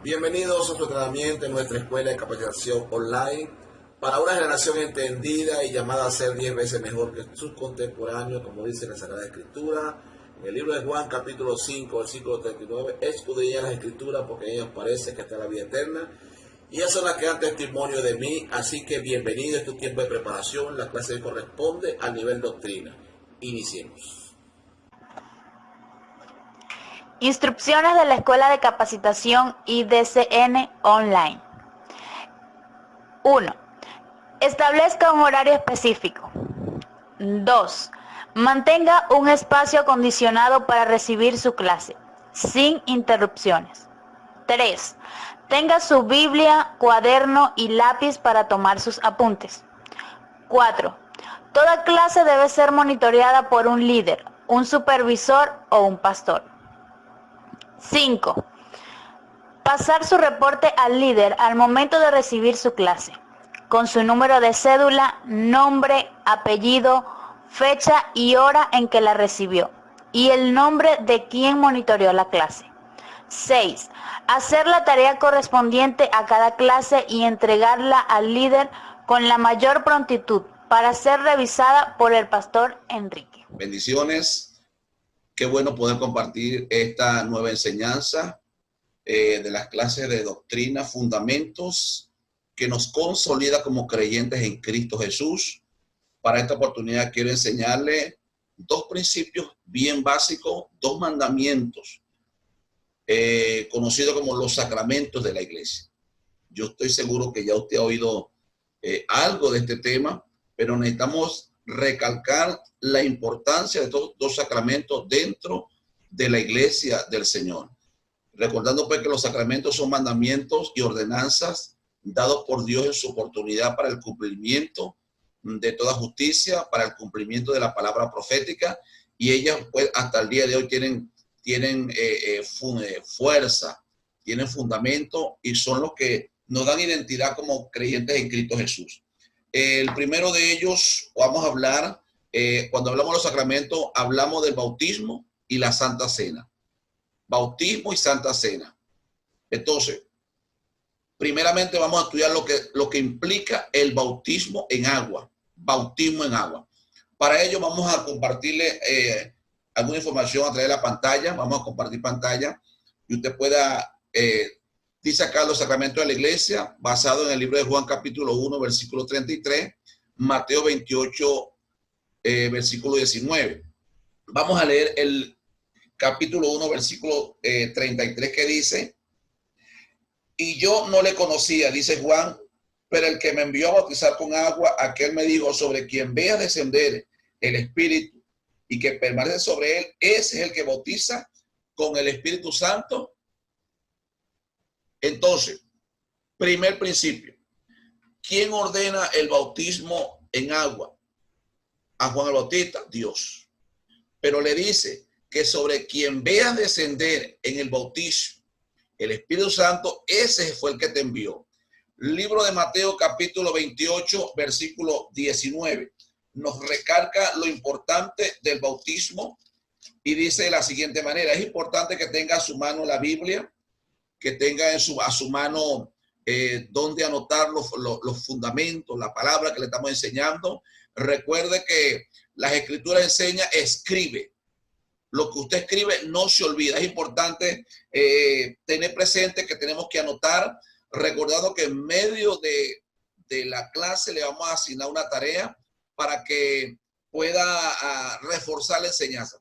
Bienvenidos a su entrenamiento en nuestra escuela de capacitación online para una generación entendida y llamada a ser 10 veces mejor que sus contemporáneos, como dice la Sagrada Escritura. En el libro de Juan, capítulo 5, versículo 39, escudriñad las Escrituras porque en ellas parece que está la vida eterna. Y esas son las que dan testimonio de mí, así que bienvenido a tu tiempo de preparación. La clase corresponde al nivel doctrina. Iniciemos. Instrucciones de la Escuela de Capacitación IDCN Online. 1. Establezca un horario específico. 2. Mantenga un espacio acondicionado para recibir su clase, sin interrupciones. 3. Tenga su Biblia, cuaderno y lápiz para tomar sus apuntes. 4. Toda clase debe ser monitoreada por un líder, un supervisor o un pastor. 5. Pasar su reporte al líder al momento de recibir su clase, con su número de cédula, nombre, apellido, fecha y hora en que la recibió, y el nombre de quien monitoreó la clase. 6. Hacer la tarea correspondiente a cada clase y entregarla al líder con la mayor prontitud para ser revisada por el pastor Enrique. Bendiciones. Qué bueno poder compartir esta nueva enseñanza de las clases de doctrina, fundamentos que nos consolida como creyentes en Cristo Jesús. Para esta oportunidad quiero enseñarle dos principios bien básicos, dos mandamientos conocidos como los sacramentos de la iglesia. Yo estoy seguro que ya usted ha oído algo de este tema, pero necesitamos recalcar la importancia de estos dos sacramentos dentro de la iglesia del Señor. Recordando pues que los sacramentos son mandamientos y ordenanzas dados por Dios en su oportunidad para el cumplimiento de toda justicia, para el cumplimiento de la palabra profética, y ellas pues hasta el día de hoy tienen fuerza, tienen fundamento y son los que nos dan identidad como creyentes en Cristo Jesús. El primero de ellos, vamos a hablar, cuando hablamos de los sacramentos, hablamos del bautismo y la Santa Cena. Bautismo y Santa Cena. Entonces, primeramente vamos a estudiar lo que implica el bautismo en agua. Bautismo en agua. Para ello vamos a compartirle alguna información a través de la pantalla. Vamos a compartir pantalla y usted pueda... dice acá los sacramentos de la iglesia, basado en el libro de Juan capítulo 1, versículo 33, Mateo 28, versículo 19. Vamos a leer el capítulo 1, versículo 33, que dice: y yo no le conocía, dice Juan, pero el que me envió a bautizar con agua, aquel me dijo: sobre quien vea descender el Espíritu y que permanece sobre él, ese es el que bautiza con el Espíritu Santo. Entonces, primer principio, ¿quién ordena el bautismo en agua? A Juan el Bautista, Dios. Pero le dice que sobre quien vea descender en el bautismo el Espíritu Santo, ese fue el que te envió. Libro de Mateo capítulo 28, versículo 19, nos recalca lo importante del bautismo y dice de la siguiente manera: es importante que tenga a su mano la Biblia, que tenga a su mano donde anotar los fundamentos, la palabra que le estamos enseñando. Recuerde que las escrituras enseñan: escribe. Lo que usted escribe no se olvida. Es importante tener presente que tenemos que anotar, recordando que en medio de la clase le vamos a asignar una tarea para que pueda reforzar la enseñanza.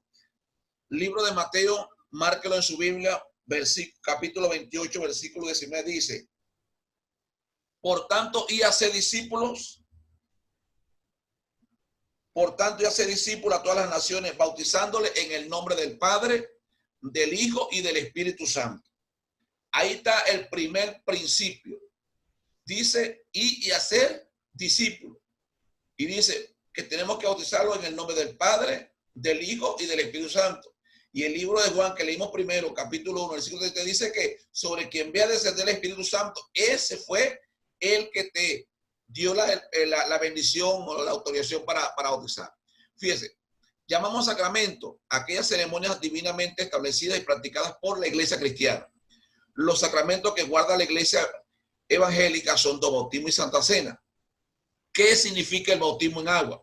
Libro de Mateo, márquelo en su Biblia, capítulo 28, versículo 19, dice: por tanto, y hacer discípulos. Por tanto, y hacer discípulos a todas las naciones, bautizándole en el nombre del Padre, del Hijo y del Espíritu Santo. Ahí está el primer principio. Dice: y hacer discípulos. Y dice que tenemos que bautizarlo en el nombre del Padre, del Hijo y del Espíritu Santo. Y el libro de Juan que leímos primero, capítulo 1, versículo 30, dice que sobre quien vea descender el Espíritu Santo, ese fue el que te dio la bendición o la autorización para bautizar. Fíjese, Llamamos sacramento a aquellas ceremonias divinamente establecidas y practicadas por la iglesia cristiana. Los sacramentos que guarda la iglesia evangélica son don bautismo y santa cena. ¿Qué significa el bautismo en agua?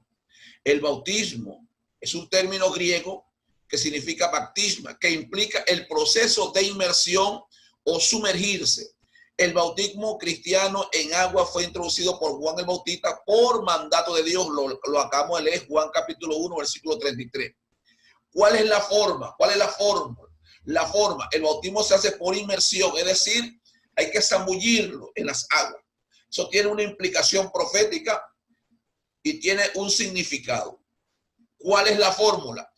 El bautismo es un término griego que significa baptisma, que implica el proceso de inmersión o sumergirse. El bautismo cristiano en agua fue introducido por Juan el Bautista por mandato de Dios. Lo acabamos de leer, Juan capítulo 1, versículo 33. ¿Cuál es la forma? ¿Cuál es la fórmula? La forma, el bautismo se hace por inmersión, es decir, hay que zambullirlo en las aguas. Eso tiene una implicación profética y tiene un significado. ¿Cuál es la fórmula?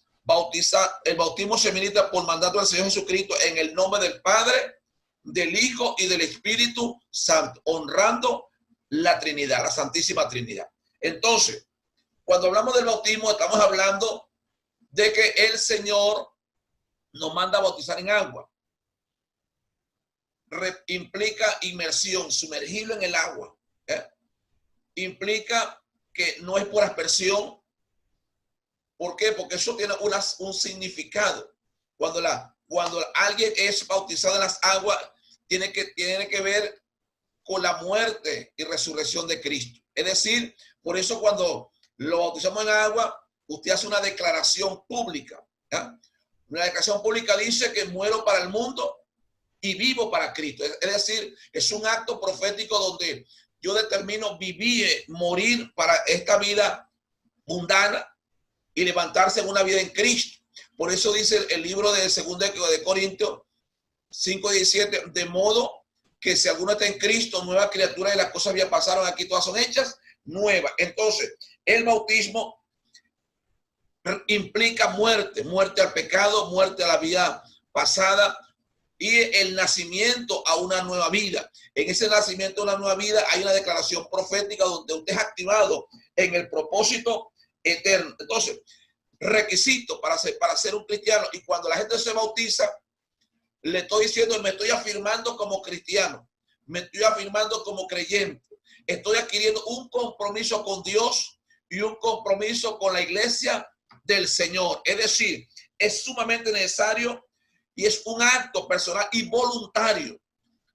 El bautismo se ministra por mandato del Señor Jesucristo en el nombre del Padre, del Hijo y del Espíritu Santo, honrando la Trinidad, la Santísima Trinidad. Entonces, cuando hablamos del bautismo, estamos hablando de que el Señor nos manda a bautizar en agua. Implica inmersión, sumergirlo en el agua. Implica que no es por aspersión. ¿Por qué? Porque eso tiene un significado. Cuando alguien es bautizado en las aguas, tiene que ver con la muerte y resurrección de Cristo. Es decir, por eso cuando lo bautizamos en agua, usted hace una declaración pública. Una declaración pública dice que muero para el mundo y vivo para Cristo. Es decir, es un acto profético donde yo determino vivir, morir para esta vida mundana y levantarse en una vida en Cristo. Por eso dice el libro de 2 de Corintios 5:17, de modo que si alguno está en Cristo, nueva criatura, y las cosas ya pasaron, aquí todas son hechas nuevas. Entonces, el bautismo implica muerte, muerte al pecado, muerte a la vida pasada y el nacimiento a una nueva vida. En ese nacimiento a una nueva vida hay una declaración profética donde usted es activado en el propósito eterno. Entonces, requisito para ser un cristiano, y cuando la gente se bautiza, le estoy diciendo, me estoy afirmando como cristiano, me estoy afirmando como creyente, estoy adquiriendo un compromiso con Dios y un compromiso con la iglesia del Señor. Es decir, es sumamente necesario y es un acto personal y voluntario.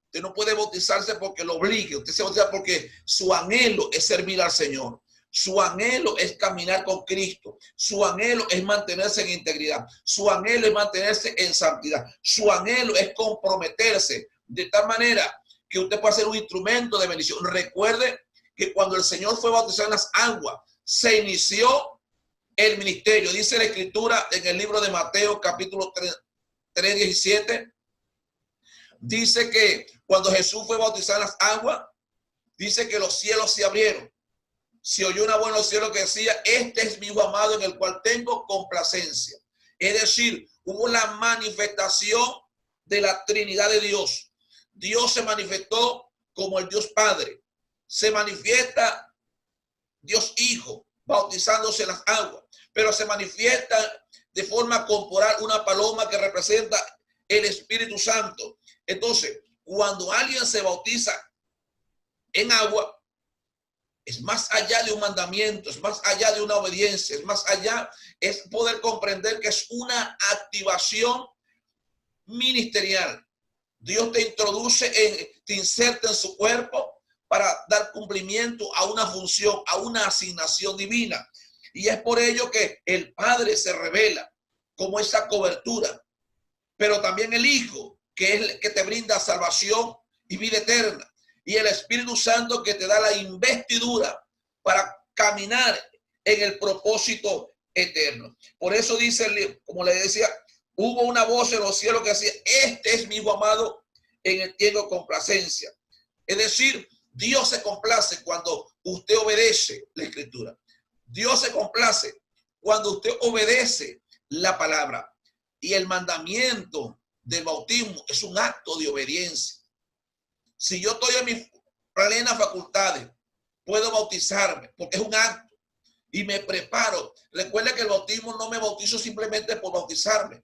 Usted no puede bautizarse porque lo obligue, usted se bautiza porque su anhelo es servir al Señor. Su anhelo es caminar con Cristo. Su anhelo es mantenerse en integridad. Su anhelo es mantenerse en santidad. Su anhelo es comprometerse de tal manera que usted pueda ser un instrumento de bendición. Recuerde que cuando el Señor fue bautizado en las aguas, se inició el ministerio. Dice la Escritura en el libro de Mateo, capítulo 3:17. Dice que cuando Jesús fue bautizado en las aguas, dice que los cielos se abrieron. Se oyó una voz en los cielos que decía, este es mi hijo amado en el cual tengo complacencia. Es decir, hubo la manifestación de la Trinidad de Dios. Dios se manifestó como el Dios Padre. Se manifiesta Dios Hijo, bautizándose en las aguas. Pero se manifiesta de forma corporal una paloma que representa el Espíritu Santo. Entonces, cuando alguien se bautiza en agua, es más allá de un mandamiento, es más allá de una obediencia, es más allá, es poder comprender que es una activación ministerial. Dios te introduce, te inserta en su cuerpo para dar cumplimiento a una función, a una asignación divina. Y es por ello que el Padre se revela como esa cobertura, pero también el Hijo, que es el que te brinda salvación y vida eterna. Y el Espíritu Santo que te da la investidura para caminar en el propósito eterno. Por eso dice, como le decía, hubo una voz en los cielos que decía, este es mi hijo amado en el que tengo complacencia. Es decir, Dios se complace cuando usted obedece la Escritura. Dios se complace cuando usted obedece la palabra. Y el mandamiento del bautismo es un acto de obediencia. Si yo estoy en mis plenas facultades, puedo bautizarme porque es un acto y me preparo. Recuerde que el bautismo no me bautizo simplemente por bautizarme.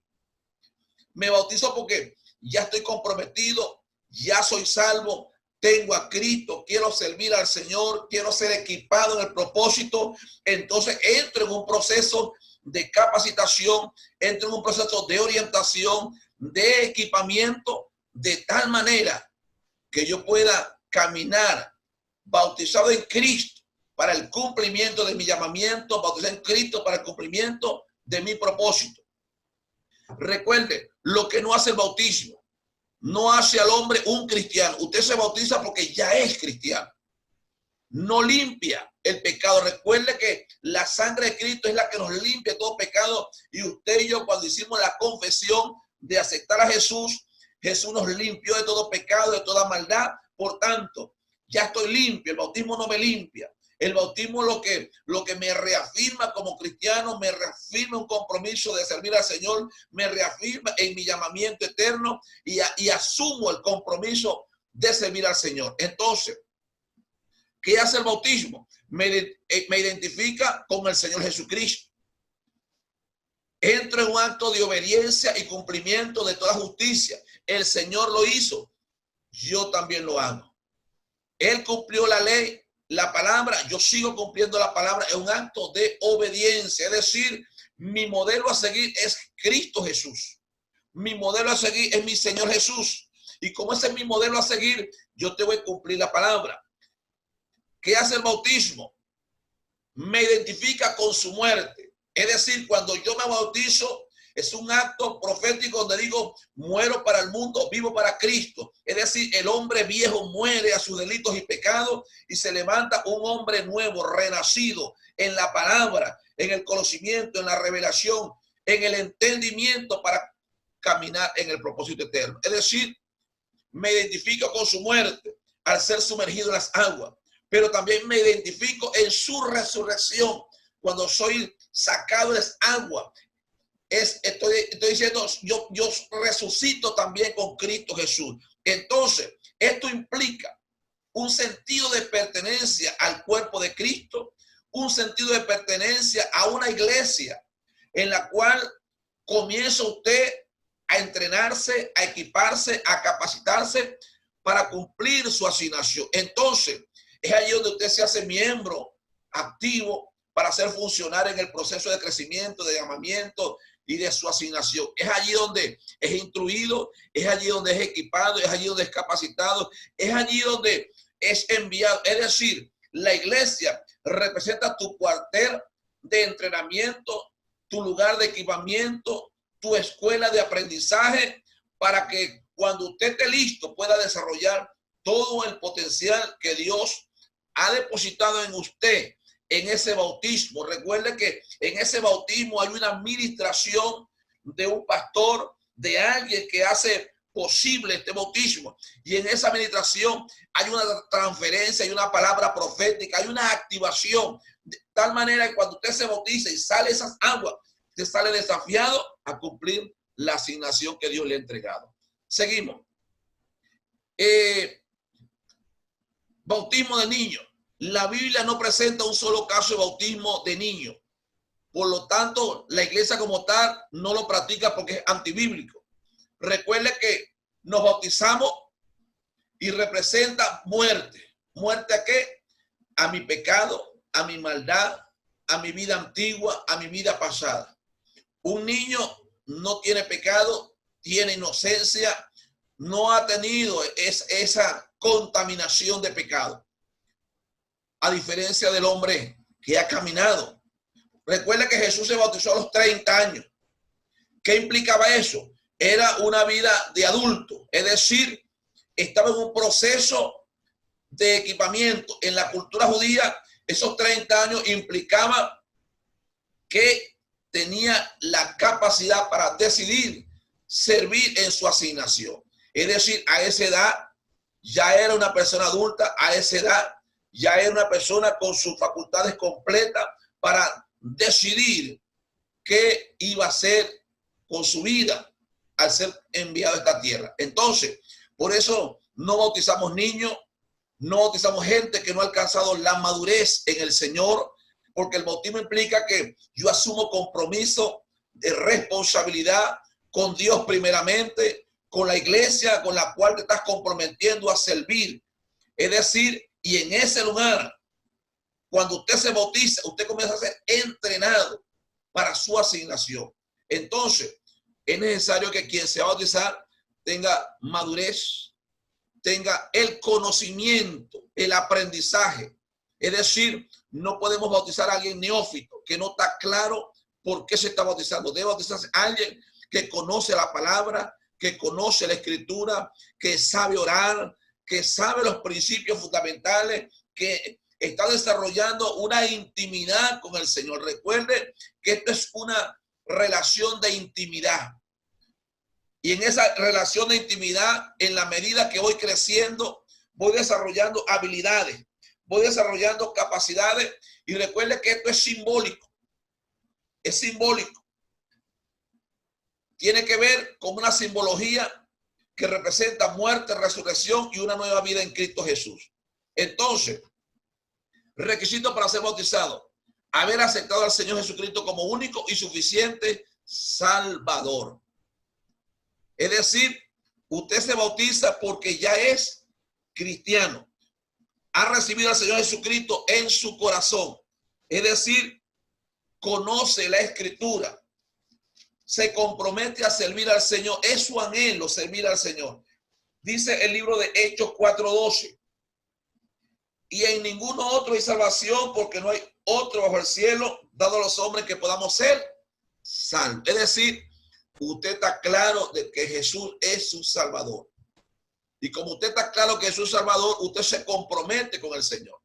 Me bautizo porque ya estoy comprometido, ya soy salvo, tengo a Cristo, quiero servir al Señor, quiero ser equipado en el propósito. Entonces entro en un proceso de capacitación, entro en un proceso de orientación, de equipamiento, de tal manera que yo pueda caminar bautizado en Cristo para el cumplimiento de mi llamamiento, bautizado en Cristo para el cumplimiento de mi propósito. Recuerde, lo que no hace el bautismo no hace al hombre un cristiano. Usted se bautiza porque ya es cristiano. No limpia el pecado. Recuerde que la sangre de Cristo es la que nos limpia todo pecado. Y usted y yo, cuando hicimos la confesión de aceptar a Jesús, Jesús nos limpió de todo pecado, de toda maldad. Por tanto, ya estoy limpio. El bautismo no me limpia. El bautismo lo que me reafirma como cristiano, me reafirma un compromiso de servir al Señor, me reafirma en mi llamamiento eterno y asumo el compromiso de servir al Señor. Entonces, ¿qué hace el bautismo? Me identifica con el Señor Jesucristo. Entro en un acto de obediencia y cumplimiento de toda justicia. El Señor lo hizo, yo también lo hago. Él cumplió la ley, la palabra, yo sigo cumpliendo la palabra. Es un acto de obediencia. Es decir, mi modelo a seguir es Cristo Jesús. Mi modelo a seguir es mi Señor Jesús. Y como ese es mi modelo a seguir, yo te voy a cumplir la palabra. ¿Qué hace el bautismo? Me identifica con su muerte. Es decir, cuando yo me bautizo, es un acto profético donde digo, muero para el mundo, vivo para Cristo. Es decir, el hombre viejo muere a sus delitos y pecados y se levanta un hombre nuevo, renacido en la palabra, en el conocimiento, en la revelación, en el entendimiento para caminar en el propósito eterno. Es decir, me identifico con su muerte al ser sumergido en las aguas, pero también me identifico en su resurrección cuando soy sacado de las aguas. Estoy diciendo, yo resucito también con Cristo Jesús. Entonces, esto implica un sentido de pertenencia al cuerpo de Cristo, un sentido de pertenencia a una iglesia en la cual comienza usted a entrenarse, a equiparse, a capacitarse para cumplir su asignación. Entonces, es allí donde usted se hace miembro activo para ser funcionario en el proceso de crecimiento, de llamamiento y de su asignación. Es allí donde es instruido, es allí donde es equipado, es allí donde es capacitado, es allí donde es enviado. Es decir, la iglesia representa tu cuartel de entrenamiento, tu lugar de equipamiento, tu escuela de aprendizaje, para que cuando usted esté listo pueda desarrollar todo el potencial que Dios ha depositado en usted. En ese bautismo, recuerde que en ese bautismo hay una administración de un pastor, de alguien que hace posible este bautismo. Y en esa administración hay una transferencia, hay una palabra profética, hay una activación. De tal manera que cuando usted se bautiza y sale esas aguas, usted sale desafiado a cumplir la asignación que Dios le ha entregado. Seguimos. Bautismo de niños. La Biblia no presenta un solo caso de bautismo de niño. Por lo tanto, la iglesia como tal no lo practica porque es antibíblico. Recuerde que nos bautizamos y representa muerte. ¿Muerte a qué? A mi pecado, a mi maldad, a mi vida antigua, a mi vida pasada. Un niño no tiene pecado, tiene inocencia, no ha tenido esa contaminación de pecado. A diferencia del hombre que ha caminado. Recuerda que Jesús se bautizó a los 30 años. ¿Qué implicaba eso? Era una vida de adulto. Es decir, estaba en un proceso de equipamiento. En la cultura judía, esos 30 años implicaban que tenía la capacidad para decidir servir en su asignación. Es decir, a esa edad ya era una persona adulta, a esa edad ya era una persona con sus facultades completas para decidir qué iba a hacer con su vida al ser enviado a esta tierra. Entonces, por eso no bautizamos niños, no bautizamos gente que no ha alcanzado la madurez en el Señor, porque el bautismo implica que yo asumo compromiso de responsabilidad con Dios primeramente, con la iglesia con la cual te estás comprometiendo a servir. Es decir, y en ese lugar, cuando usted se bautiza, usted comienza a ser entrenado para su asignación. Entonces, es necesario que quien se va a bautizar tenga madurez, tenga el conocimiento, el aprendizaje. Es decir, no podemos bautizar a alguien neófito que no está claro por qué se está bautizando. Debe bautizarse a alguien que conoce la palabra, que conoce la escritura, que sabe orar, que sabe los principios fundamentales, que está desarrollando una intimidad con el Señor. Recuerde que esto es una relación de intimidad. Y en esa relación de intimidad, en la medida que voy creciendo, voy desarrollando habilidades, voy desarrollando capacidades. Y recuerde que esto es simbólico. Es simbólico. Tiene que ver con una simbología que representa muerte, resurrección y una nueva vida en Cristo Jesús. Entonces, requisito para ser bautizado: haber aceptado al Señor Jesucristo como único y suficiente Salvador. Es decir, usted se bautiza porque ya es cristiano. Ha recibido al Señor Jesucristo en su corazón. Es decir, conoce la escritura. Se compromete a servir al Señor. Es su anhelo servir al Señor. Dice el libro de Hechos 4:12. Y en ninguno otro hay salvación, porque no hay otro bajo el cielo dado a los hombres que podamos ser salvos. Es decir, usted está claro de que Jesús es su Salvador. Y como usted está claro que es su Salvador, usted se compromete con el Señor.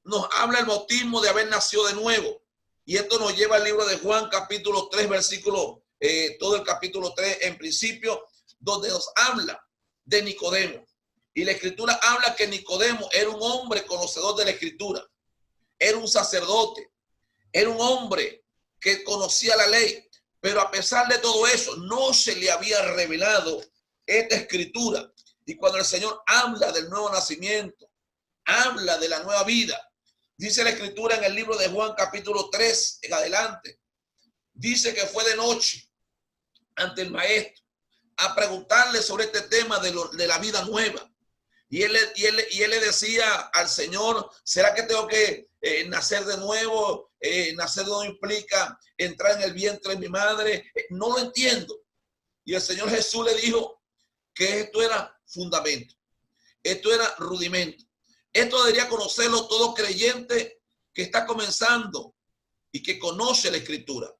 Nos habla el bautismo de haber nacido de nuevo. Y esto nos lleva al libro de Juan, capítulo 3, versículo, todo el capítulo 3 en principio, donde nos habla de Nicodemo. Y la escritura habla que Nicodemo era un hombre conocedor de la escritura. Era un sacerdote. Era un hombre que conocía la ley. Pero a pesar de todo eso, no se le había revelado esta escritura. Y cuando el Señor habla del nuevo nacimiento, habla de la nueva vida, dice la escritura en el libro de Juan capítulo 3 en adelante, dice que fue de noche ante el maestro a preguntarle sobre este tema de la vida nueva. Y él le decía al Señor: ¿será que tengo que nacer de nuevo? Nacer de nuevo implica entrar en el vientre de mi madre. No lo entiendo. Y el Señor Jesús le dijo que esto era fundamento. Esto era rudimento. Esto debería conocerlo todo creyente que está comenzando y que conoce la escritura.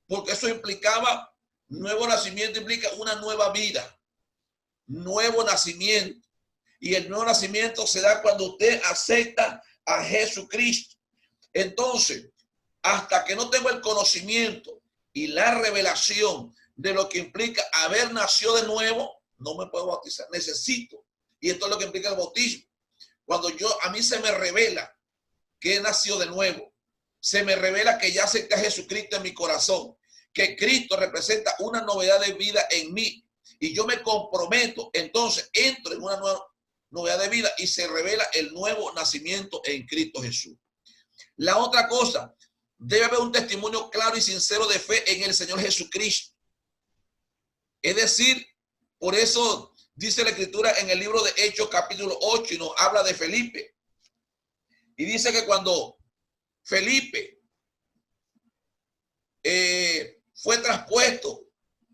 Porque eso implicaba, nuevo nacimiento implica una nueva vida. Nuevo nacimiento. Y el nuevo nacimiento se da cuando usted acepta a Jesucristo. Entonces, hasta que no tengo el conocimiento y la revelación de lo que implica haber nacido de nuevo, no me puedo bautizar. Necesito. Y esto es lo que implica el bautismo. Cuando a mí se me revela que he nacido de nuevo, se me revela que ya acepté a Jesucristo en mi corazón, que Cristo representa una novedad de vida en mí, y yo me comprometo, entonces entro en una nueva novedad de vida y se revela el nuevo nacimiento en Cristo Jesús. La otra cosa, debe haber un testimonio claro y sincero de fe en el Señor Jesucristo. Es decir, por eso dice la escritura en el libro de Hechos capítulo 8 y nos habla de Felipe. Y dice que cuando Felipe fue traspuesto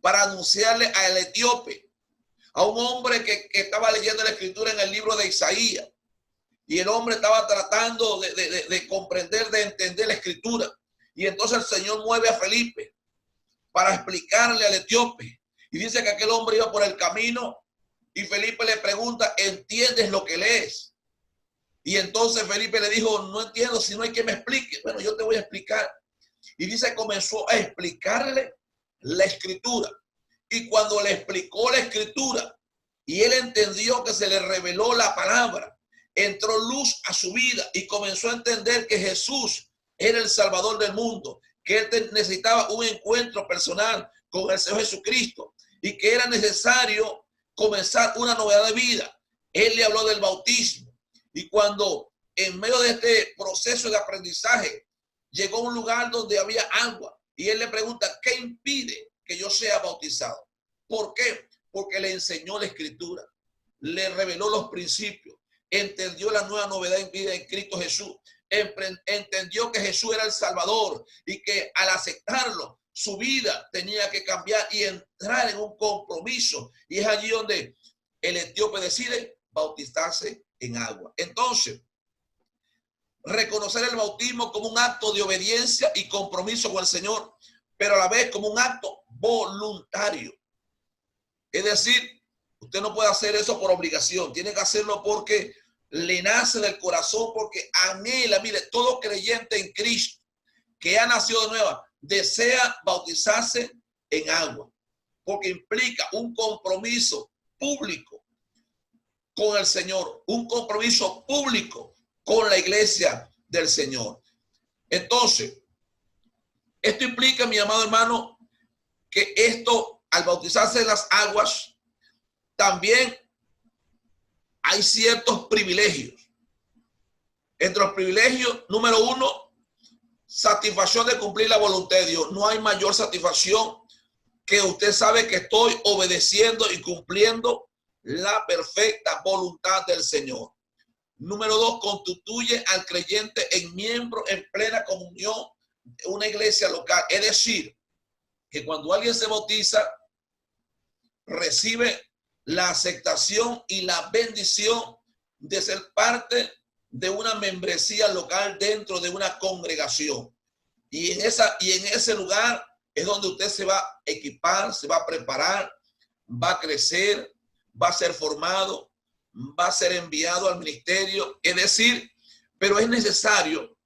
para anunciarle al etíope, a un hombre que estaba leyendo la escritura en el libro de Isaías, y el hombre estaba tratando de comprender, de entender la escritura. Y entonces el Señor mueve a Felipe para explicarle al etíope. Y dice que aquel hombre iba por el camino y Felipe le pregunta: ¿entiendes lo que lees? Y entonces Felipe le dijo: no entiendo, si no hay que me explique. Bueno, yo te voy a explicar. Y dice, comenzó a explicarle la escritura. Y cuando le explicó la escritura y él entendió que se le reveló la palabra, entró luz a su vida y comenzó a entender que Jesús era el Salvador del mundo, que él necesitaba un encuentro personal con el Señor Jesucristo y que era necesario comenzar una novedad de vida. Él le habló del bautismo, y cuando en medio de este proceso de aprendizaje llegó a un lugar donde había agua y él le pregunta: ¿qué impide que yo sea bautizado? ¿Por qué? Porque le enseñó la escritura, le reveló los principios, entendió la nueva novedad en vida en Cristo Jesús. entendió que Jesús era el Salvador y que al aceptarlo, su vida tenía que cambiar y entrar en un compromiso. Y es allí donde el etíope decide bautizarse en agua. Entonces, reconocer el bautismo como un acto de obediencia y compromiso con el Señor, pero a la vez como un acto voluntario. Es decir, usted no puede hacer eso por obligación, tiene que hacerlo porque le nace del corazón, porque anhela. Mire, todo creyente en Cristo que ha nacido de nuevo desea bautizarse en agua, porque implica un compromiso público con el Señor, un compromiso público con la iglesia del Señor. Entonces, esto implica, mi amado hermano, que esto, al bautizarse en las aguas, también hay ciertos privilegios. Entre los privilegios, número uno, satisfacción de cumplir la voluntad de Dios. No hay mayor satisfacción que usted sabe que estoy obedeciendo y cumpliendo la perfecta voluntad del Señor. Número dos, constituye al creyente en miembro en plena comunión de una iglesia local. Es decir, que cuando alguien se bautiza, recibe la aceptación y la bendición de ser parte de una membresía local dentro de una congregación. Y en ese lugar es donde usted se va a equipar, se va a preparar, va a crecer, va a ser formado, va a ser enviado al ministerio. Es decir, pero es necesario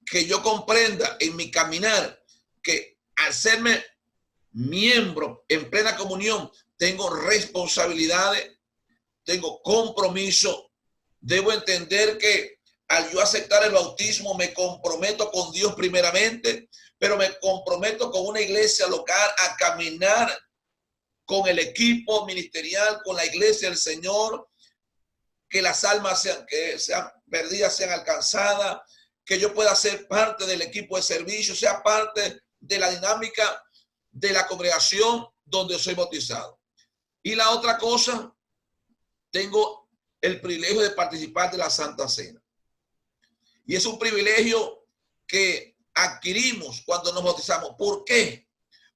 que yo comprenda en mi caminar que al serme miembro en plena comunión, tengo responsabilidades, tengo compromiso. Debo entender que al yo aceptar el bautismo me comprometo con Dios primeramente, pero me comprometo con una iglesia local a caminar con el equipo ministerial, con la iglesia del Señor, que las almas sean perdidas, sean alcanzadas, que yo pueda ser parte del equipo de servicio, sea parte de la dinámica de la congregación donde soy bautizado. Y la otra cosa, tengo el privilegio de participar de la Santa Cena. Y es un privilegio que adquirimos cuando nos bautizamos. ¿Por qué?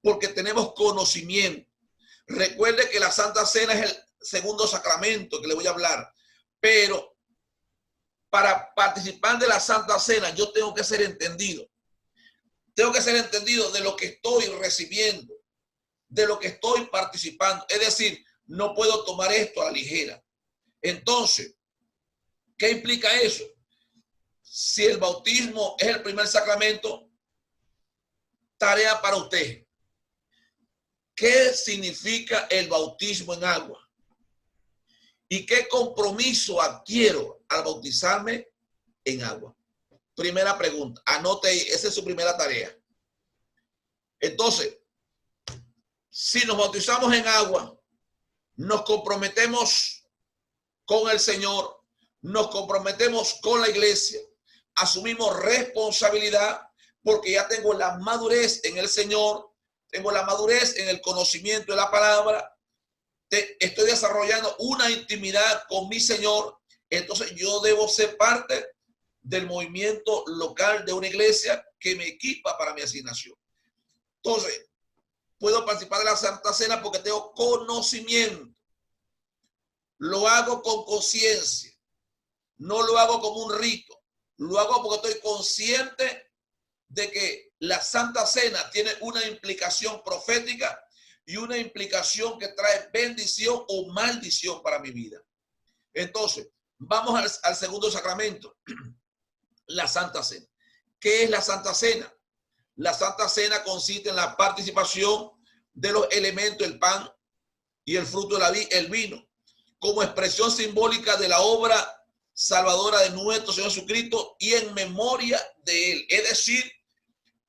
Porque tenemos conocimiento. Recuerde que la Santa Cena es el segundo sacramento que le voy a hablar. Pero para participar de la Santa Cena yo tengo que ser entendido. Tengo que ser entendido de lo que estoy recibiendo, de lo que estoy participando. Es decir, no puedo tomar esto a la ligera. Entonces, ¿qué implica eso? Si el bautismo es el primer sacramento, tarea para usted. ¿Qué significa el bautismo en agua? ¿Y qué compromiso adquiero al bautizarme en agua? Primera pregunta. Anote ahí, esa es su primera tarea. Entonces, si nos bautizamos en agua, nos comprometemos con el Señor, nos comprometemos con la iglesia, asumimos responsabilidad porque ya tengo la madurez en el Señor, tengo la madurez en el conocimiento de la palabra, estoy desarrollando una intimidad con mi Señor. Entonces yo debo ser parte del movimiento local de una iglesia que me equipa para mi asignación. Entonces, puedo participar de la Santa Cena porque tengo conocimiento. Lo hago con conciencia. No lo hago como un rito. Lo hago porque estoy consciente de que la Santa Cena tiene una implicación profética y una implicación que trae bendición o maldición para mi vida. Entonces, vamos al segundo sacramento, la Santa Cena. ¿Qué es la Santa Cena? La Santa Cena consiste en la participación de los elementos, el pan y el fruto de la vid, el vino, como expresión simbólica de la obra salvadora de nuestro Señor Jesucristo y en memoria de Él. Es decir,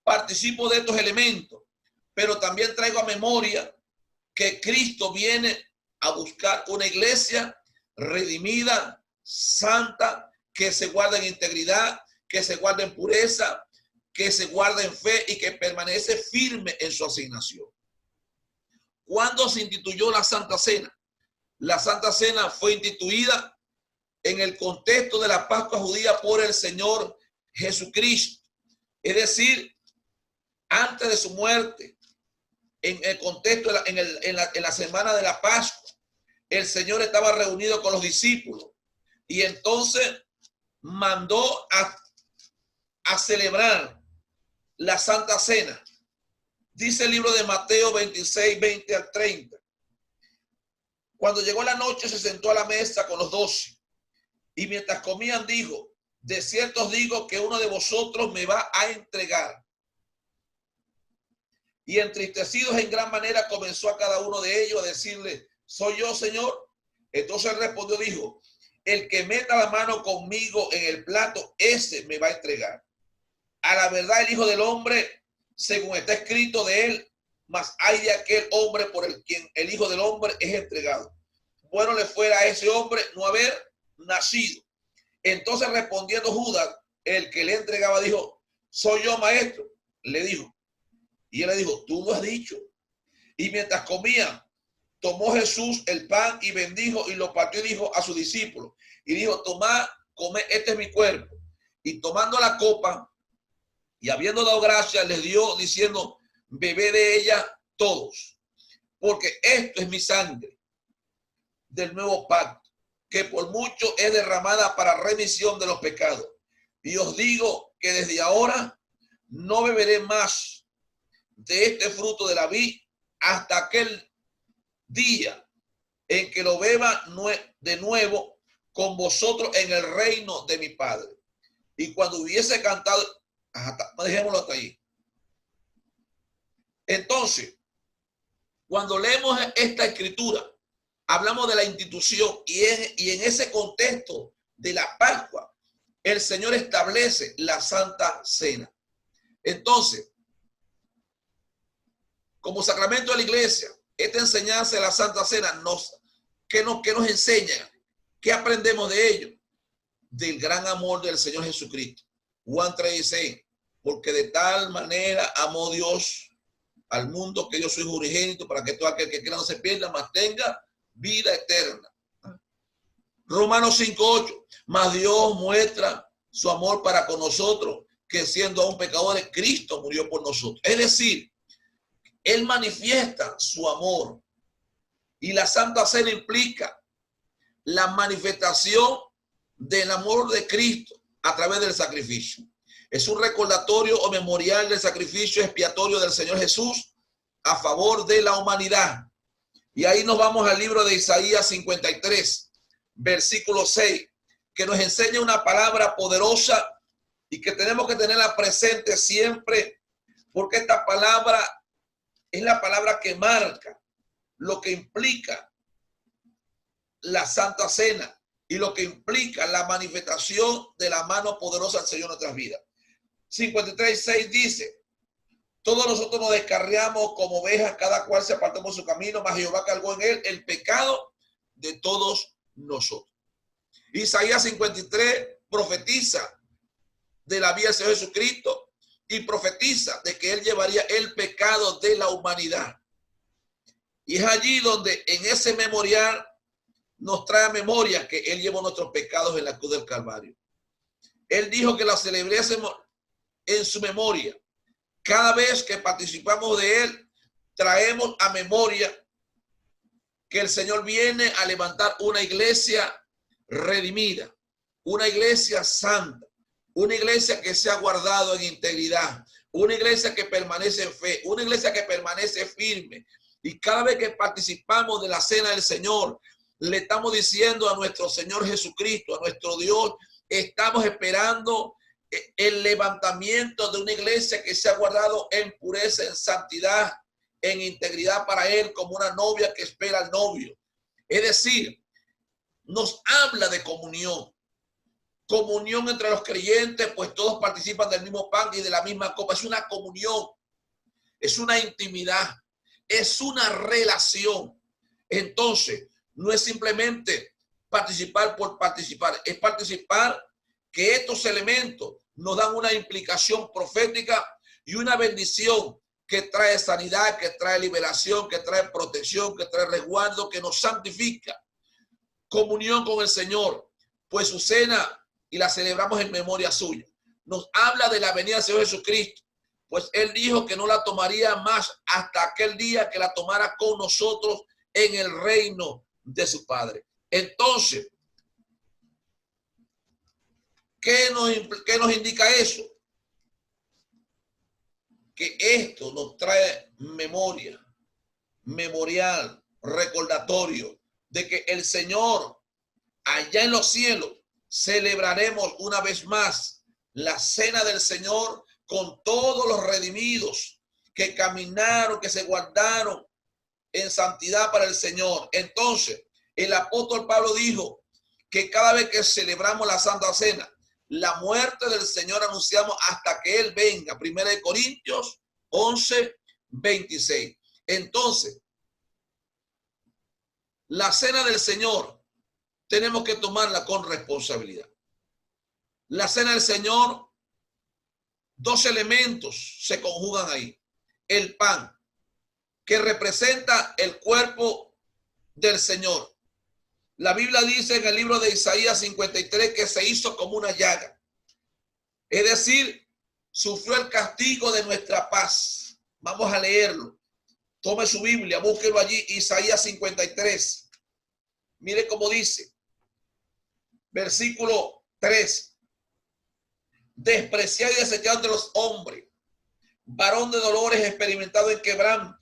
participo de estos elementos, pero también traigo a memoria que Cristo viene a buscar una iglesia redimida, santa, que se guarda en integridad, que se guarda en pureza, que se guarda en fe y que permanece firme en su asignación. ¿Cuándo se instituyó la Santa Cena? La Santa Cena fue instituida en el contexto de la Pascua judía por el Señor Jesucristo. Es decir, antes de su muerte, en el contexto, en la semana de la Pascua, el Señor estaba reunido con los discípulos y entonces mandó a celebrar la Santa Cena. Dice el libro de Mateo 26, 20 al 30. Cuando llegó la noche, se sentó a la mesa con los 12 y mientras comían dijo: de cierto os digo que uno de vosotros me va a entregar. Y entristecidos en gran manera comenzó a cada uno de ellos a decirle: ¿soy yo, Señor? Entonces él respondió, dijo: el que meta la mano conmigo en el plato, ese me va a entregar. A la verdad, el Hijo del Hombre, según está escrito de él, mas hay de aquel hombre por el quien el Hijo del Hombre es entregado. Bueno le fuera a ese hombre no haber nacido. Entonces respondiendo Judas, el que le entregaba, dijo: soy yo, maestro. Le dijo. Y él le dijo: tú lo has dicho. Y mientras comían, tomó Jesús el pan y bendijo y lo partió y dijo a sus discípulos. Y dijo: tomad, comed, este es mi cuerpo. Y tomando la copa y habiendo dado gracias, les dio diciendo: bebed de ella todos, porque esto es mi sangre del nuevo pacto, que por mucho es derramada para remisión de los pecados. Y os digo que desde ahora no beberé más de este fruto de la vid hasta aquel día en que lo beba de nuevo con vosotros en el reino de mi Padre. Y cuando hubiese cantado, dejémoslo hasta ahí. Entonces, cuando leemos esta escritura, hablamos de la institución y en ese contexto de la Pascua, el Señor establece la Santa Cena. Entonces, como sacramento de la iglesia, esta enseñanza de la Santa Cena ¿qué nos enseña? ¿Qué aprendemos de ello? Del gran amor del Señor Jesucristo. Juan 3:16, porque de tal manera amó Dios al mundo que dio su Hijo unigénito para que todo aquel que quiera no se pierda, mas tenga vida eterna. Romanos 5:8, mas Dios muestra su amor para con nosotros, que siendo aún pecadores, Cristo murió por nosotros. Es decir, Él manifiesta su amor y la Santa Cena implica la manifestación del amor de Cristo a través del sacrificio. Es un recordatorio o memorial del sacrificio expiatorio del Señor Jesús a favor de la humanidad. Y ahí nos vamos al libro de Isaías 53, versículo 6, que nos enseña una palabra poderosa y que tenemos que tenerla presente siempre, porque esta palabra es la palabra que marca lo que implica la Santa Cena y lo que implica la manifestación de la mano poderosa del Señor en nuestras vidas. 53:6 dice: todos nosotros nos descarriamos como ovejas, cada cual se apartó por su camino, mas Jehová cargó en él el pecado de todos nosotros. Isaías 53 profetiza de la vida del Señor Jesucristo y profetiza de que él llevaría el pecado de la humanidad. Y es allí donde en ese memorial nos trae a memoria que él llevó nuestros pecados en la cruz del Calvario. Él dijo que la celebrásemos en su memoria. Cada vez que participamos de él, traemos a memoria que el Señor viene a levantar una iglesia redimida, una iglesia santa, una iglesia que se ha guardado en integridad, una iglesia que permanece en fe, una iglesia que permanece firme. Y cada vez que participamos de la cena del Señor, le estamos diciendo a nuestro Señor Jesucristo, a nuestro Dios, estamos esperando el levantamiento de una iglesia que se ha guardado en pureza, en santidad, en integridad para Él, como una novia que espera al novio. Es decir, nos habla de comunión. Comunión entre los creyentes, pues todos participan del mismo pan y de la misma copa. Es una comunión, es una intimidad, es una relación. Entonces, no es simplemente participar por participar, es participar que estos elementos nos dan una implicación profética y una bendición que trae sanidad, que trae liberación, que trae protección, que trae resguardo, que nos santifica. Comunión con el Señor, pues su cena y la celebramos en memoria suya. nos habla de la venida del Señor Jesucristo. Pues Él dijo que no la tomaría más hasta aquel día que la tomara con nosotros en el reino de su Padre. Entonces, ¿qué nos indica eso? Que esto nos trae memoria, memorial, recordatorio de que el Señor allá en los cielos celebraremos una vez más la cena del Señor con todos los redimidos que caminaron, que se guardaron en santidad para el Señor. Entonces, el apóstol Pablo dijo que cada vez que celebramos la Santa Cena, la muerte del Señor anunciamos hasta que Él venga. 1 Corintios 11:26. Entonces, la cena del Señor tenemos que tomarla con responsabilidad. La cena del Señor, dos elementos se conjugan ahí. El pan, que representa el cuerpo del Señor. La Biblia dice en el libro de Isaías 53 que se hizo como una llaga. Es decir, sufrió el castigo de nuestra paz. Vamos a leerlo. Tome su Biblia, búsquelo allí, Isaías 53. Mire cómo dice. Versículo 3. Despreciado y desechado entre los hombres, varón de dolores, experimentado en quebranto,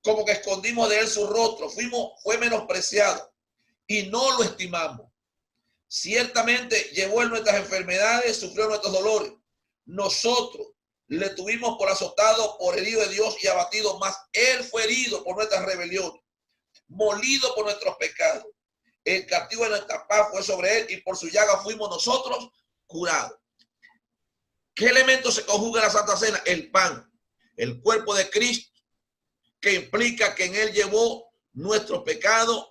como que escondimos de él su rostro, fue menospreciado y no lo estimamos. Ciertamente llevó en nuestras enfermedades, sufrió nuestros dolores. Nosotros le tuvimos por azotado, por herido de Dios y abatido, mas él fue herido por nuestras rebeliones, molido por nuestros pecados. El castigo de nuestra paz fue sobre él y por su llaga fuimos nosotros curados. ¿Qué elementos se conjuga en la Santa Cena? El pan, el cuerpo de Cristo, que implica que en él llevó nuestro pecado,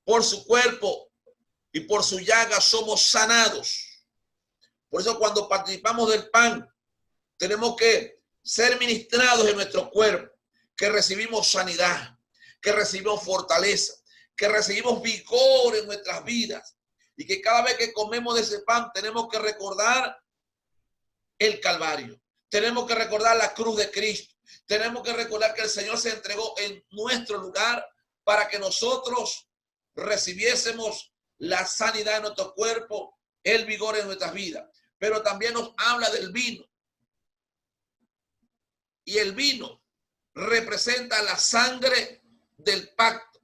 por su cuerpo y por su llaga somos sanados. Por eso cuando participamos del pan, tenemos que ser ministrados en nuestro cuerpo, que recibimos sanidad, que recibimos fortaleza, que recibimos vigor en nuestras vidas, y que cada vez que comemos de ese pan tenemos que recordar el Calvario, tenemos que recordar la cruz de Cristo, tenemos que recordar que el Señor se entregó en nuestro lugar para que nosotros recibiésemos la sanidad en nuestro cuerpo, el vigor en nuestras vidas. Pero también nos habla del vino, y el vino representa la sangre del pacto,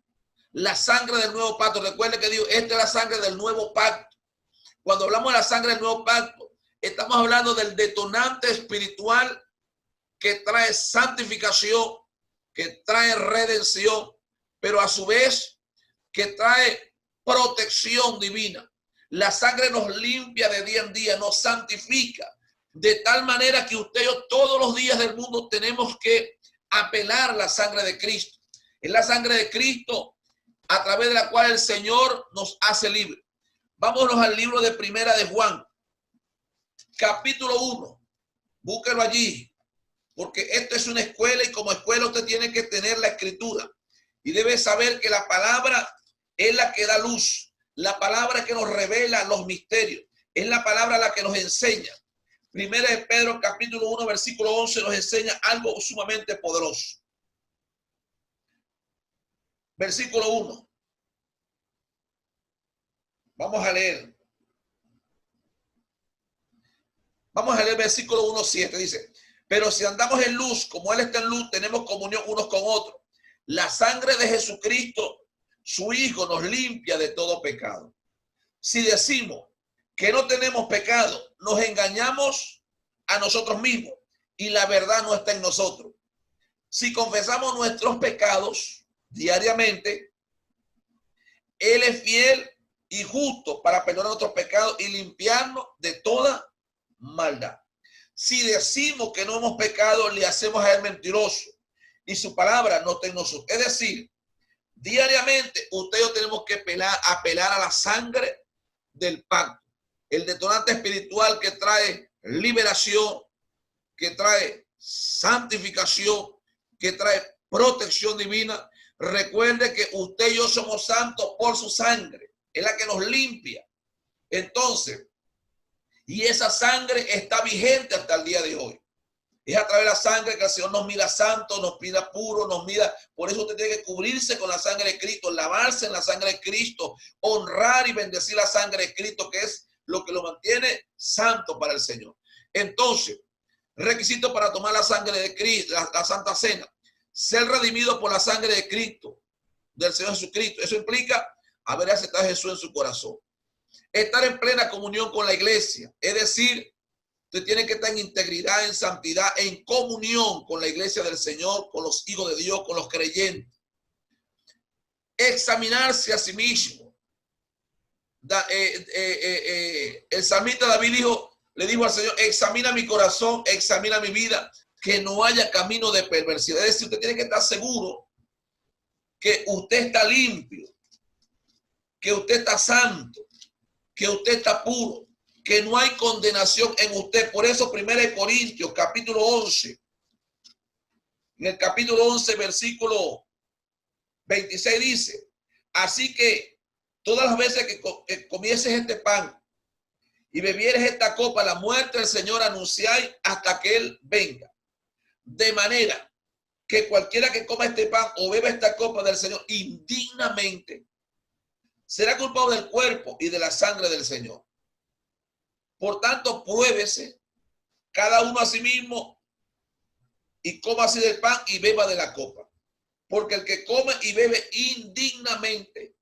la sangre del nuevo pacto. Recuerde que digo, esta es la sangre del nuevo pacto. Cuando hablamos de la sangre del nuevo pacto, estamos hablando del detonante espiritual que trae santificación, que trae redención, pero a su vez que trae protección divina. La sangre nos limpia de día en día, nos santifica, de tal manera que usted y yo todos los días del mundo tenemos que apelar a la sangre de Cristo. Es la sangre de Cristo a través de la cual el Señor nos hace libre. Vámonos al libro de Primera de Juan, capítulo 1. Búsquelo allí, porque esto es una escuela y como escuela usted tiene que tener la escritura y debe saber que la palabra es la que da luz. La palabra que nos revela los misterios. Es la palabra la que nos enseña. Primera de Pedro, capítulo 1, versículo 11, nos enseña algo sumamente poderoso. Versículo 1. Vamos a leer. Vamos a leer versículo 1:7. Dice, pero si andamos en luz, como Él está en luz, tenemos comunión unos con otros. La sangre de Jesucristo, su Hijo, nos limpia de todo pecado. Si decimos que no tenemos pecado, nos engañamos a nosotros mismos y la verdad no está en nosotros. Si confesamos nuestros pecados diariamente, Él es fiel y justo para perdonar nuestros pecados y limpiarnos de toda maldad. Si decimos que no hemos pecado, le hacemos a Él mentiroso y su palabra no está en nosotros. Es decir, diariamente usted y yo tenemos que apelar a la sangre del pacto, el detonante espiritual que trae liberación, que trae santificación, que trae protección divina. Recuerde que usted y yo somos santos por su sangre, es la que nos limpia. Entonces, Y esa sangre está vigente hasta el día de hoy. Es a través de la sangre que el Señor nos mira santo, nos mira puro, nos mira. Por eso usted tiene que cubrirse con la sangre de Cristo, lavarse en la sangre de Cristo, honrar y bendecir la sangre de Cristo, que es lo que lo mantiene santo para el Señor. Entonces, requisito para tomar la sangre de Cristo, la Santa Cena, ser redimido por la sangre de Cristo, del Señor Jesucristo. Eso implica haber aceptado a Jesús en su corazón. Estar en plena comunión con la iglesia, es decir, usted tiene que estar en integridad, en santidad, en comunión con la iglesia del Señor, con los hijos de Dios, con los creyentes. Examinarse a sí mismo. El salmista David le dijo al Señor, examina mi corazón, examina mi vida, que no haya camino de perversidad. Es decir, usted tiene que estar seguro que usted está limpio, que usted está santo, que usted está puro, que no hay condenación en usted. Por eso 1 Corintios capítulo 11, en el capítulo 11 versículo 26 dice, así que todas las veces que comieses este pan y bebieres esta copa, la muerte del Señor anunciáis hasta que Él venga. De manera que cualquiera que coma este pan o beba esta copa del Señor indignamente será culpable del cuerpo y de la sangre del Señor. Por tanto, pruébese cada uno a sí mismo y coma así del pan y beba de la copa. Porque el que come y bebe indignamente,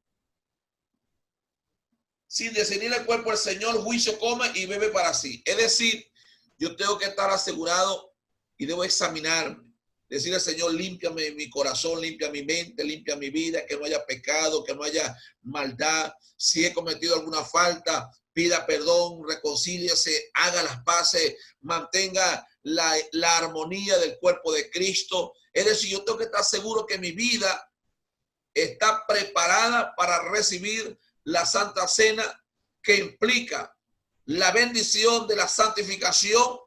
sin discernir el cuerpo del Señor, juicio come y bebe para sí. Es decir, yo tengo que estar asegurado y debo examinarme. Decirle al Señor, límpiame mi corazón, limpia mi mente, limpia mi vida, que no haya pecado, que no haya maldad. Si he cometido alguna falta, pida perdón, reconcíliese, haga las paces, mantenga la armonía del cuerpo de Cristo. Es decir, yo tengo que estar seguro que mi vida está preparada para recibir la Santa Cena, que implica la bendición de la santificación,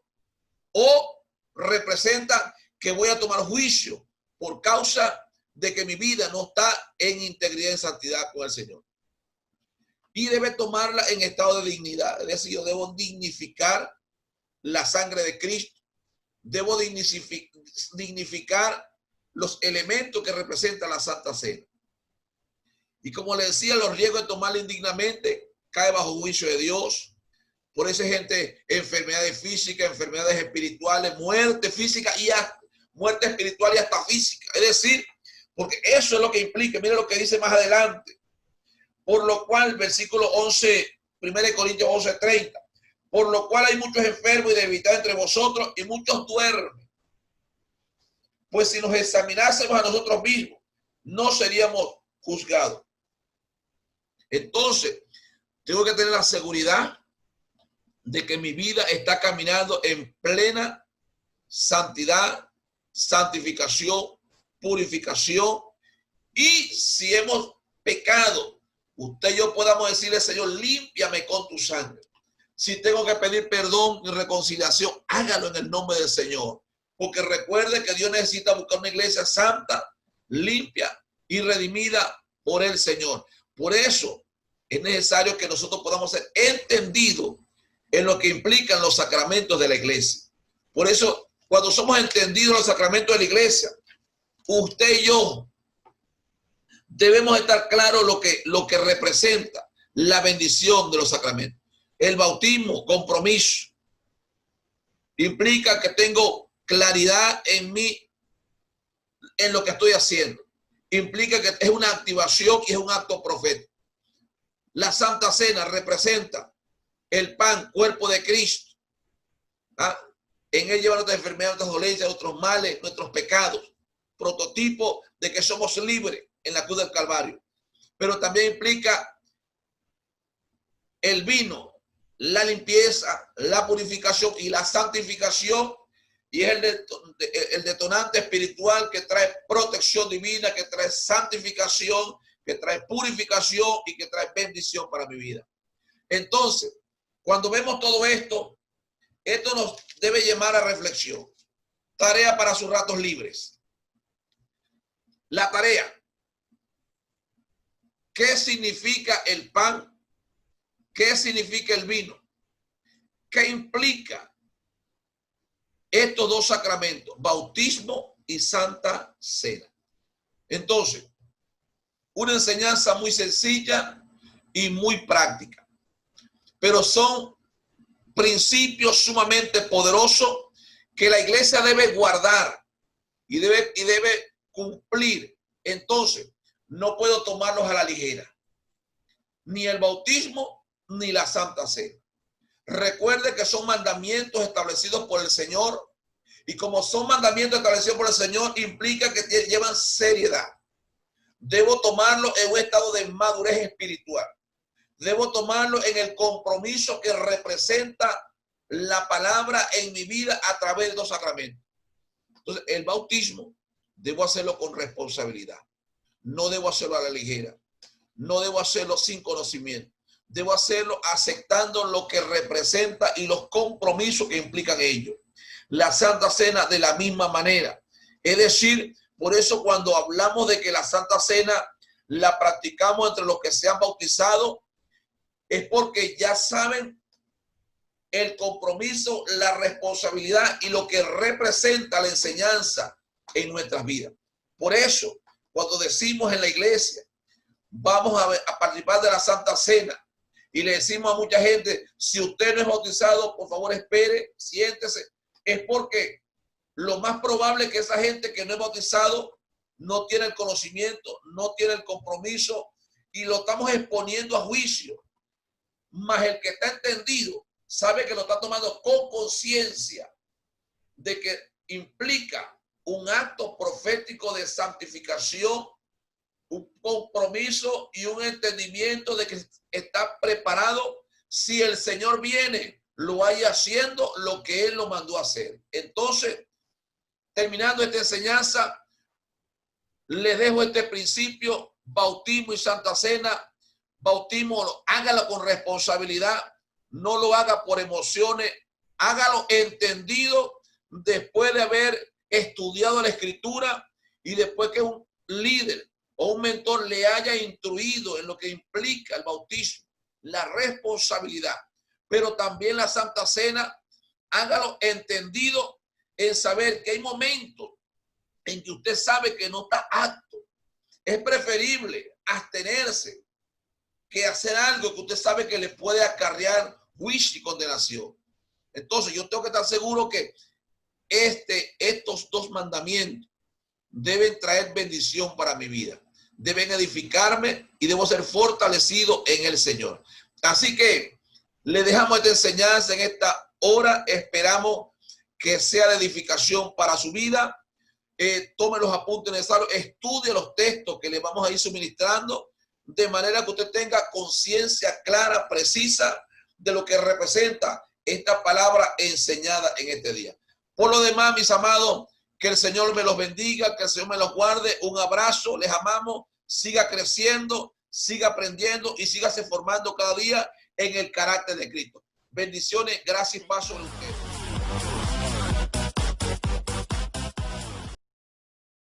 o representa que voy a tomar juicio por causa de que mi vida no está en integridad y en santidad con el Señor. Y debe tomarla en estado de dignidad. Es decir, yo debo dignificar la sangre de Cristo. Debo dignificar los elementos que representan la Santa Cena. Y como le decía, los riesgos de tomarla indignamente cae bajo juicio de Dios. Por eso hay gente, enfermedades físicas, enfermedades espirituales, muerte física y muerte espiritual y hasta física. Es decir, porque eso es lo que implica. Mira lo que dice más adelante. Por lo cual, versículo 11, 1 Corintios 11:30. Por lo cual hay muchos enfermos y debilitados entre vosotros y muchos duermen. Pues si nos examinásemos a nosotros mismos, no seríamos juzgados. Entonces, tengo que tener la seguridad de que mi vida está caminando en plena santidad, santificación, purificación. Y si hemos pecado, usted y yo podamos decirle, Señor, límpiame con tu sangre. Si tengo que pedir perdón y reconciliación, hágalo en el nombre del Señor. Porque recuerde que Dios necesita buscar una iglesia santa, limpia y redimida por el Señor. Por eso es necesario que nosotros podamos ser entendidos en lo que implican los sacramentos de la iglesia. Por eso, cuando somos entendidos en los sacramentos de la iglesia, usted y yo debemos estar claros lo que representa la bendición de los sacramentos. El bautismo, compromiso, implica que tengo claridad en mí, en lo que estoy haciendo. Implica que es una activación y es un acto profético. La Santa Cena representa el pan, cuerpo de Cristo. En él lleva nuestras enfermedades, nuestras dolencias, nuestros males, nuestros pecados. Prototipo de que somos libres en la cruz del Calvario. Pero también implica el vino, la limpieza, la purificación y la santificación. Y es el detonante espiritual que trae protección divina, que trae santificación, que trae purificación y que trae bendición para mi vida. Entonces, cuando vemos todo esto, esto nos debe llamar a reflexión. Tarea para sus ratos libres. La tarea. ¿Qué significa el pan? ¿Qué significa el vino? ¿Qué implica estos dos sacramentos? Bautismo y Santa Cena. Entonces, una enseñanza muy sencilla y muy práctica, pero son principios sumamente poderosos que la iglesia debe guardar y debe cumplir. Entonces, no puedo tomarlos a la ligera, ni el bautismo ni la Santa Cena. Recuerde que son mandamientos establecidos por el Señor, y como son mandamientos establecidos por el Señor, implica que llevan seriedad. Debo tomarlo en un estado de madurez espiritual. Debo tomarlo en el compromiso que representa la palabra en mi vida a través de los sacramentos. Entonces, el bautismo debo hacerlo con responsabilidad. No debo hacerlo a la ligera. No debo hacerlo sin conocimiento. Debo hacerlo aceptando lo que representa y los compromisos que implican ello. La Santa Cena de la misma manera. Es decir, por eso cuando hablamos de que la Santa Cena la practicamos entre los que se han bautizado, es porque ya saben el compromiso, la responsabilidad y lo que representa la enseñanza en nuestras vidas. Por eso, cuando decimos en la iglesia, vamos a participar de la Santa Cena, y le decimos a mucha gente, si usted no es bautizado, por favor espere, siéntese, es porque lo más probable es que esa gente que no es bautizado no tiene el conocimiento, no tiene el compromiso, y lo estamos exponiendo a juicio. Mas el que está entendido sabe que lo está tomando con conciencia de que implica un acto profético de santificación, un compromiso y un entendimiento de que está preparado si el Señor viene, lo vaya haciendo lo que Él lo mandó a hacer. Entonces, terminando esta enseñanza, les dejo este principio: bautismo y Santa Cena. Bautismo, hágalo con responsabilidad, no lo haga por emociones, hágalo entendido después de haber estudiado la Escritura y después que un líder o un mentor le haya instruido en lo que implica el bautismo, la responsabilidad. Pero también la Santa Cena, hágalo entendido en saber que hay momentos en que usted sabe que no está apto. Es preferible abstenerse que hacer algo que usted sabe que le puede acarrear juicio y condenación. Entonces yo tengo que estar seguro que estos dos mandamientos deben traer bendición para mi vida, deben edificarme y debo ser fortalecido en el Señor. Así que le dejamos esta enseñanza en esta hora. Esperamos que sea de edificación para su vida. Tome los apuntes necesarios, estudie los textos que le vamos a ir suministrando, de manera que usted tenga conciencia clara, precisa de lo que representa esta palabra enseñada en este día. Por lo demás, mis amados, que el Señor me los bendiga, que el Señor me los guarde. Un abrazo, les amamos. Siga creciendo, siga aprendiendo y sígase formando cada día en el carácter de Cristo. Bendiciones, gracias y paz sobre ustedes.